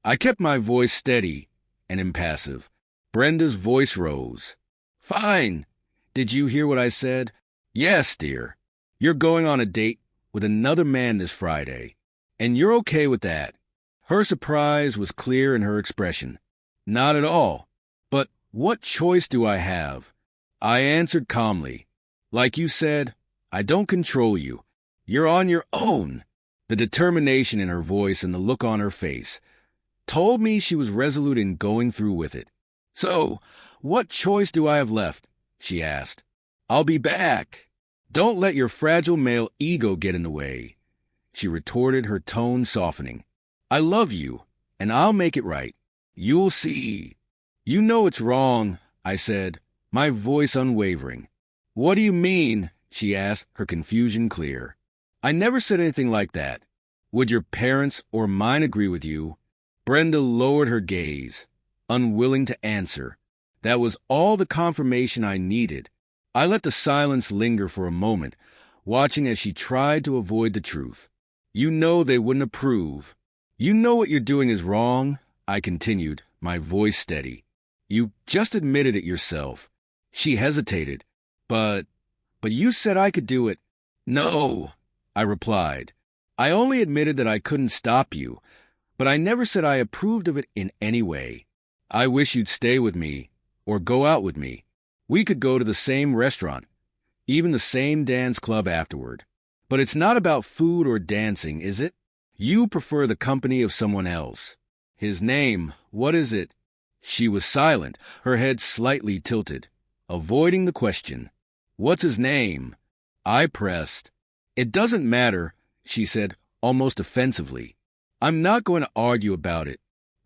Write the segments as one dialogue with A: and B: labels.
A: I kept my voice steady and impassive. Brenda's voice rose. Fine. Did you hear what I said? Yes, dear. You're going on a date with another man this Friday, and you're okay with that. Her surprise was clear in her expression. Not at all. But what choice do I have? I answered calmly. Like you said, I don't control you. You're on your own. The determination in her voice and the look on her face told me she was resolute in going through with it. So, what choice do I have left? She asked. I'll be back. Don't let your fragile male ego get in the way, she retorted, her tone softening. I love you, and I'll make it right. You'll see. You know it's wrong, I said, my voice unwavering. What do you mean? She asked, her confusion clear. I never said anything like that. Would your parents or mine agree with you? Brenda lowered her gaze, unwilling to answer. That was all the confirmation I needed. I let the silence linger for a moment, watching as she tried to avoid the truth. You know they wouldn't approve. You know what you're doing is wrong, I continued, my voice steady. You just admitted it yourself. She hesitated. But you said I could do it. No, I replied. I only admitted that I couldn't stop you, but I never said I approved of it in any way. I wish you'd stay with me, or go out with me. We could go to the same restaurant, even the same dance club afterward. But it's not about food or dancing, is it? You prefer the company of someone else. His name, what is it? She was silent, her head slightly tilted, avoiding the question. What's his name? I pressed. It doesn't matter, she said, almost offensively. I'm not going to argue about it.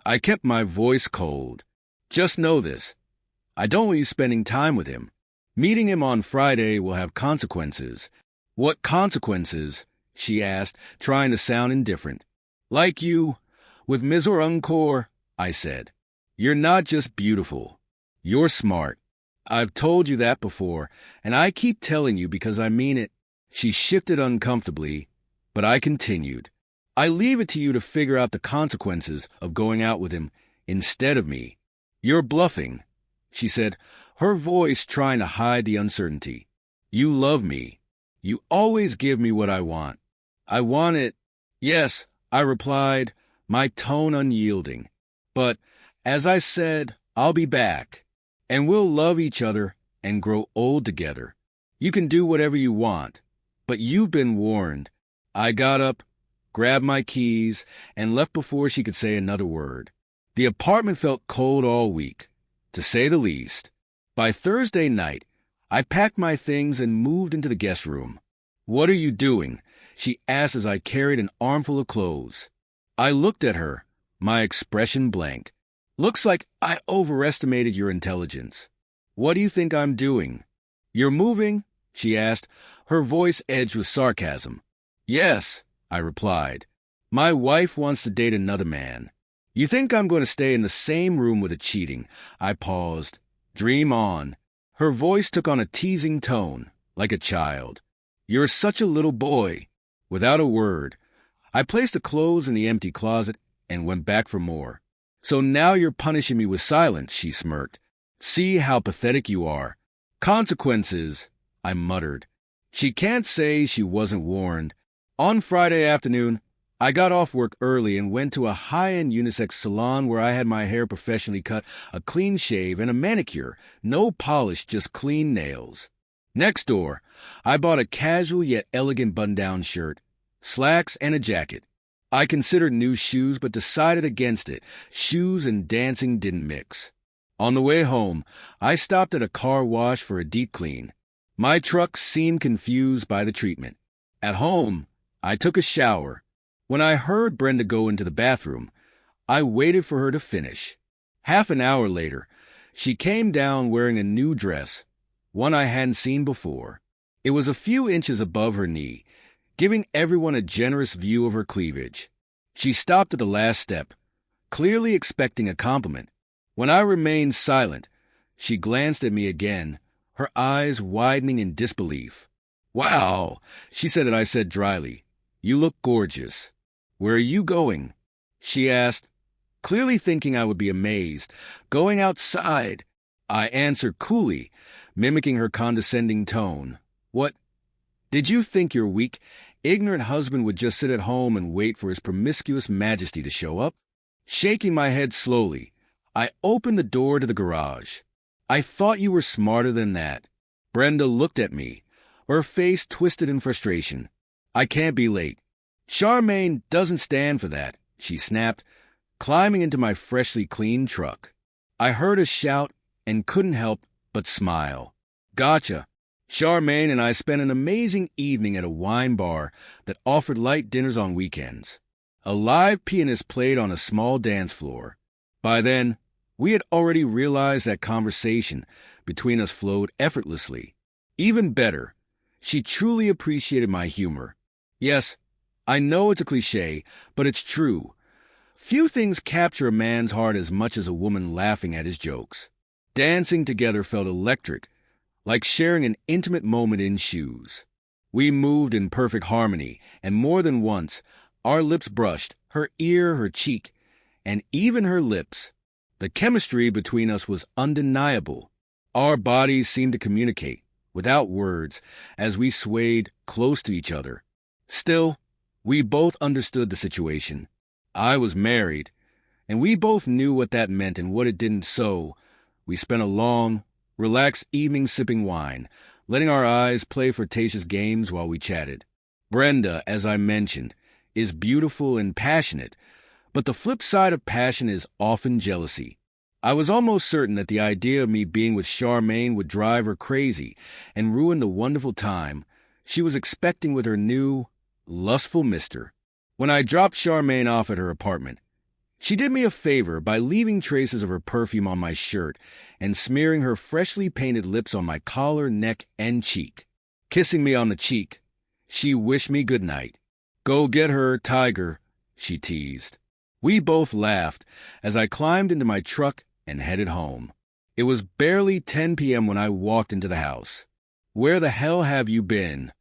A: I kept my voice cold. Just know this. I don't want you spending time with him. Meeting him on Friday will have consequences. What consequences? She asked, trying to sound indifferent. Like you, with Ms. or Encore, I said. You're not just beautiful. You're smart. I've told you that before, and I keep telling you because I mean it. She shifted uncomfortably, but I continued. I leave it to you to figure out the consequences of going out with him instead of me. You're bluffing, she said, her voice trying to hide the uncertainty. You love me. You always give me what I want. I want it. Yes, I replied, my tone unyielding. But, as I said, I'll be back, and we'll love each other and grow old together. You can do whatever you want, but you've been warned. I got up, grabbed my keys, and left before she could say another word. The apartment felt cold all week, to say the least. By Thursday night, I packed my things and moved into the guest room. What are you doing? She asked as I carried an armful of clothes. I looked at her, my expression blank. Looks like I overestimated your intelligence. What do you think I'm doing? You're moving? She asked, her voice edged with sarcasm. Yes, I replied. My wife wants to date another man. You think I'm going to stay in the same room with a cheating? I paused. Dream on. Her voice took on a teasing tone, like a child. You're such a little boy. Without a word, I placed the clothes in the empty closet and went back for more. So now you're punishing me with silence, she smirked. See how pathetic you are. Consequences, I muttered. She can't say she wasn't warned. On Friday afternoon, I got off work early and went to a high-end unisex salon where I had my hair professionally cut, a clean shave, and a manicure. No polish, just clean nails. Next door, I bought a casual yet elegant button-down shirt, slacks, and a jacket. I considered new shoes but decided against it. Shoes and dancing didn't mix. On the way home, I stopped at a car wash for a deep clean. My truck seemed confused by the treatment. At home, I took a shower. When I heard Brenda go into the bathroom, I waited for her to finish. Half an hour later, she came down wearing a new dress, one I hadn't seen before. It was a few inches above her knee, giving everyone a generous view of her cleavage. She stopped at the last step, clearly expecting a compliment. When I remained silent, she glanced at me again, her eyes widening in disbelief. Wow, she said, and I said dryly, you look gorgeous. Where are you going? She asked. clearly thinking I would be amazed. Going outside, I answered coolly, mimicking her condescending tone. What? Did you think your weak, ignorant husband would just sit at home and wait for his promiscuous majesty to show up? Shaking my head slowly, I opened the door to the garage. I thought you were smarter than that. Brenda looked at me, her face twisted in frustration. I can't be late. Charmaine doesn't stand for that, she snapped, climbing into my freshly cleaned truck. I heard a shout and couldn't help but smile. Gotcha. Charmaine and I spent an amazing evening at a wine bar that offered light dinners on weekends. A live pianist played on a small dance floor. By then, we had already realized that conversation between us flowed effortlessly. Even better, she truly appreciated my humor. Yes, I know it's a cliché, but it's true. Few things capture a man's heart as much as a woman laughing at his jokes. Dancing together felt electric, like sharing an intimate moment in shoes. We moved in perfect harmony, and more than once, our lips brushed, her ear, her cheek, and even her lips. The chemistry between us was undeniable. Our bodies seemed to communicate, without words, as we swayed close to each other. Still, we both understood the situation. I was married, and we both knew what that meant and what it didn't, so we spent a long, relaxed evening sipping wine, letting our eyes play flirtatious games while we chatted. Brenda, as I mentioned, is beautiful and passionate, but the flip side of passion is often jealousy. I was almost certain that the idea of me being with Charmaine would drive her crazy and ruin the wonderful time she was expecting with her new, lustful mister. When I dropped Charmaine off at her apartment, she did me a favor by leaving traces of her perfume on my shirt and smearing her freshly painted lips on my collar, neck, and cheek. Kissing me on the cheek, she wished me good night. Go get her, Tiger, she teased. We both laughed as I climbed into my truck and headed home. It was barely 10 p.m. when I walked into the house. Where the hell have you been?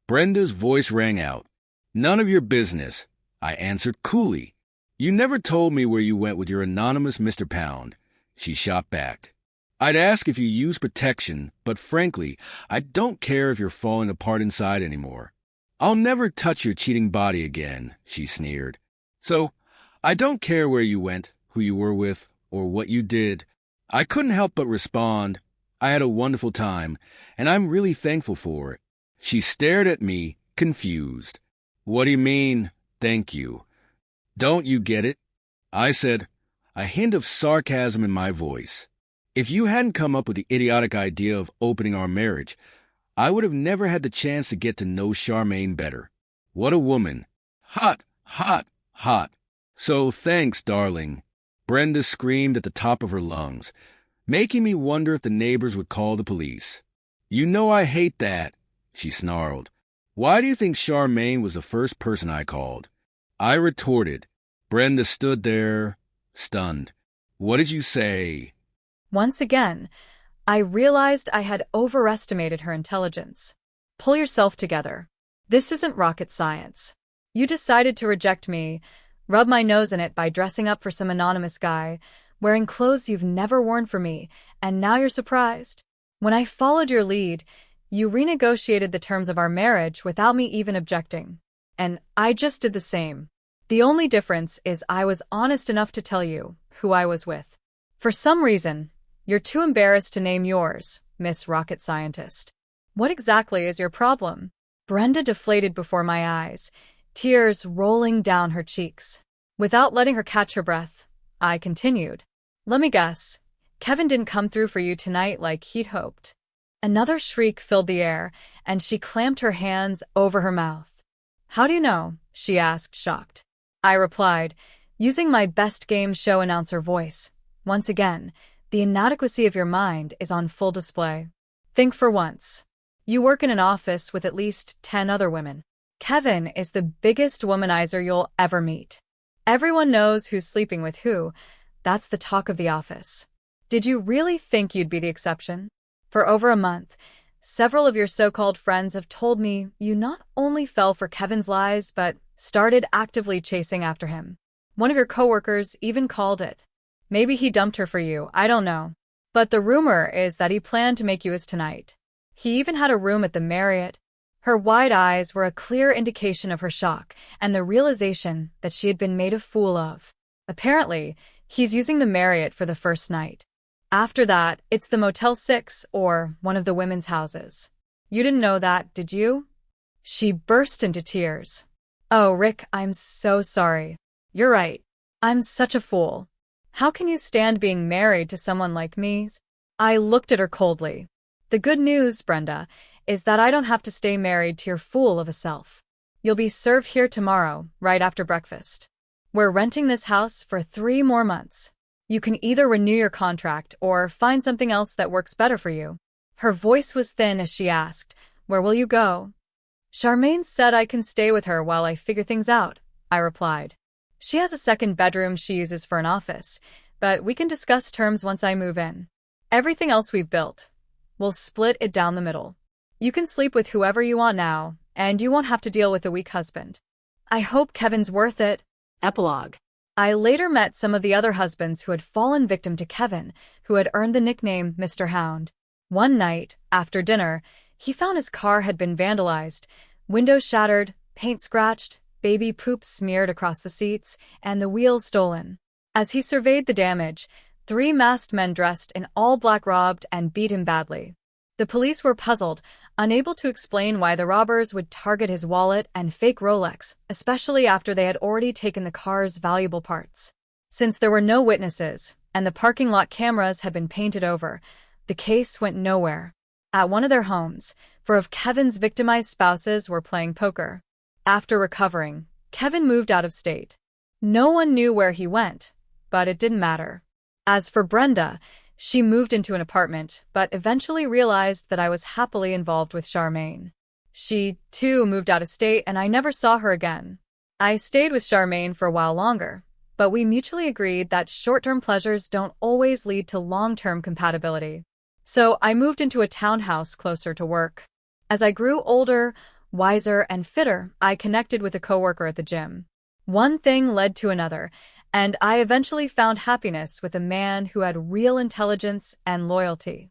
A: Brenda's voice rang out. None of your business, I answered coolly. You never told me where you went with your anonymous Mr. Pound, she shot back. I'd ask if you use protection, but frankly, I don't care if you're falling apart inside anymore. I'll never touch your cheating body again, she sneered. So, I don't care where you went, who you were with, or what you did. I couldn't help but respond. I had a wonderful time, and I'm really thankful for it. She stared at me, confused. What do you mean, thank you? Don't you get it? I said, a hint of sarcasm in my voice. If you hadn't come up with the idiotic idea of opening our marriage, I would have never had the chance to get to know Charmaine better. What a woman. Hot, hot, hot. So thanks, darling. Brenda screamed at the top of her lungs, making me wonder if the neighbors would call the police. You know I hate that, she snarled. Why do you think Charmaine was the first person I called? I retorted. Brenda stood there, stunned. What did you say?
B: Once again, I realized I had overestimated her intelligence. Pull yourself together. This isn't rocket science. You decided to reject me, rub my nose in it by dressing up for some anonymous guy, wearing clothes you've never worn for me, and now you're surprised. When I followed your lead, you renegotiated the terms of our marriage without me even objecting. And I just did the same. The only difference is I was honest enough to tell you who I was with. For some reason, you're too embarrassed to name yours, Miss Rocket Scientist. What exactly is your problem? Brenda deflated before my eyes, tears rolling down her cheeks. Without letting her catch her breath, I continued. Let me guess. Kevin didn't come through for you tonight like he'd hoped. Another shriek filled the air, and she clamped her hands over her mouth. How do you know? She asked, shocked. I replied, using my best game show announcer voice. Once again, the inadequacy of your mind is on full display. Think for once. You work in an office with at least 10 other women. Kevin is the biggest womanizer you'll ever meet. Everyone knows who's sleeping with who. That's the talk of the office. Did you really think you'd be the exception? For over a month, several of your so-called friends have told me you not only fell for Kevin's lies, but started actively chasing after him. One of your coworkers even called it. Maybe he dumped her for you, I don't know. But the rumor is that he planned to make you his tonight. He even had a room at the Marriott. Her wide eyes were a clear indication of her shock and the realization that she had been made a fool of. Apparently, he's using the Marriott for the first night. After that, it's the Motel 6 or one of the women's houses. You didn't know that, did you? She burst into tears. Oh, Rick, I'm so sorry. You're right. I'm such a fool. How can you stand being married to someone like me? I looked at her coldly. The good news, Brenda, is that I don't have to stay married to your fool of a self. You'll be served here tomorrow, right after breakfast. We're renting this house for 3 more months. You can either renew your contract or find something else that works better for you. Her voice was thin as she asked, Where will you go? Charmaine said I can stay with her while I figure things out, I replied. She has a second bedroom she uses for an office, but we can discuss terms once I move in. Everything else we've built, we'll split it down the middle. You can sleep with whoever you want now, and you won't have to deal with a weak husband. I hope Kevin's worth it.
C: Epilogue.
B: I later met some of the other husbands who had fallen victim to Kevin, who had earned the nickname Mr. Hound. One night, after dinner, he found his car had been vandalized, windows shattered, paint scratched, baby poop smeared across the seats, and the wheels stolen. As he surveyed the damage, 3 masked men dressed in all black robbed and beat him badly. The police were puzzled, unable to explain why the robbers would target his wallet and fake Rolex, especially after they had already taken the car's valuable parts. Since there were no witnesses, and the parking lot cameras had been painted over, the case went nowhere. At one of their homes, 4 of Kevin's victimized spouses were playing poker. After recovering, Kevin moved out of state. No one knew where he went, but it didn't matter. As for Brenda, she moved into an apartment, but eventually realized that I was happily involved with Charmaine. She, too, moved out of state, and I never saw her again. I stayed with Charmaine for a while longer, but we mutually agreed that short-term pleasures don't always lead to long-term compatibility. So I moved into a townhouse closer to work. As I grew older, wiser, and fitter, I connected with a coworker at the gym. One thing led to another, and I eventually found happiness with a man who had real intelligence and loyalty.